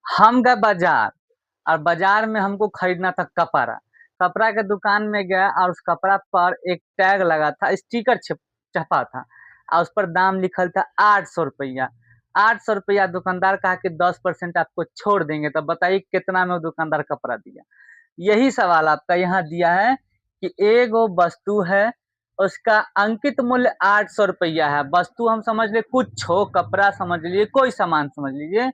हम गए बाजार और बाजार में हमको खरीदना था कपड़ा। कपड़ा के दुकान में गया और उस कपड़ा पर एक टैग लगा था, स्टिकर छपा था और उस पर दाम लिखल था 800 रुपया। 800 रुपया दुकानदार कहा कि 10% आपको छोड़ देंगे। तो बताइए कितना में वो दुकानदार कपड़ा दिया। यही सवाल आपका यहाँ दिया है कि एगो वस्तु है, उसका अंकित मूल्य 800 रुपया है। वस्तु हम समझ ले कुछ हो, कपड़ा समझ लीजिए, कोई सामान समझ लीजिए,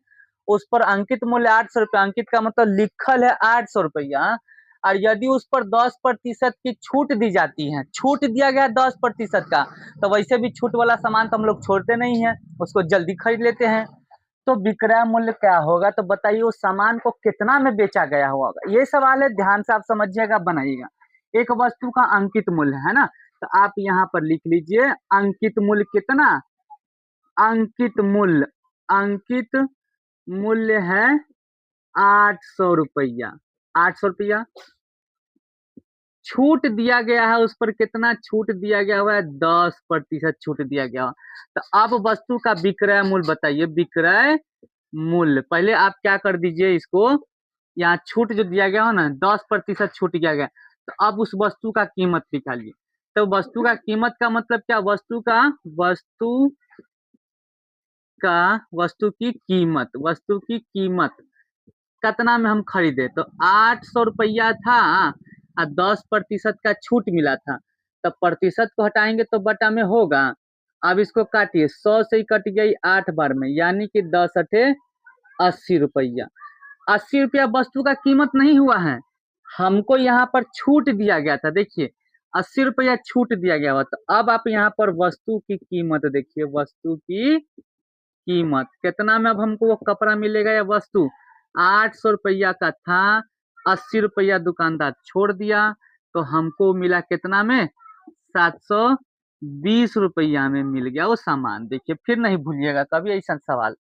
उस पर अंकित मूल्य 800 रुपया। अंकित का मतलब लिखल है 800 रुपया। और यदि उस पर 10% की छूट दी जाती है, छूट दिया गया 10% का, तो वैसे भी छूट वाला सामान तो हम लोग छोड़ते नहीं है, उसको जल्दी खरीद लेते हैं। तो विक्रय मूल्य क्या होगा? तो बताइए उस सामान को कितना में बेचा गया होगा। ये सवाल है, ध्यान से आप समझिएगा, बनाइएगा। एक वस्तु का अंकित मूल्य है ना, तो आप यहाँ पर लिख लीजिए अंकित मूल्य कितना। अंकित मूल्य, अंकित मूल्य है 800 रुपया। 800 रुपया। छूट दिया गया है, उस पर कितना छूट दिया गया हुआ है? 10% छूट दिया गया हुआ। तो अब वस्तु का विक्रय मूल्य बताइए। विक्रय मूल्य पहले आप क्या कर दीजिए, इसको यहाँ छूट जो दिया गया हो ना, 10% छूट दिया गया, तो अब उस वस्तु का कीमत निकालिए। तो वस्तु का कीमत का मतलब क्या? वस्तु की कीमत, वस्तु की कीमत कितना में हम खरीदे? तो 800 रुपया था और 10% का छूट मिला था। तो प्रतिशत को हटाएंगे तो बटा में होगा। अब इसको काटिए, 100 से ही कट गई 8 बार में, यानी कि 10 अठे 80 रुपया। 80 रुपया वस्तु का कीमत नहीं हुआ है, हमको यहाँ पर छूट दिया गया था। देखिए 80 रुपया छूट दिया गया हुआ। तो अब आप यहाँ पर वस्तु की कीमत देखिए, वस्तु की कीमत कितना में अब हमको वो कपड़ा मिलेगा या वस्तु? 800 रुपया का था, 80 रुपया दुकानदार छोड़ दिया, तो हमको मिला कितना में? 720 रुपया में मिल गया वो सामान। देखिए फिर नहीं भूलिएगा कभी ऐसा सवाल।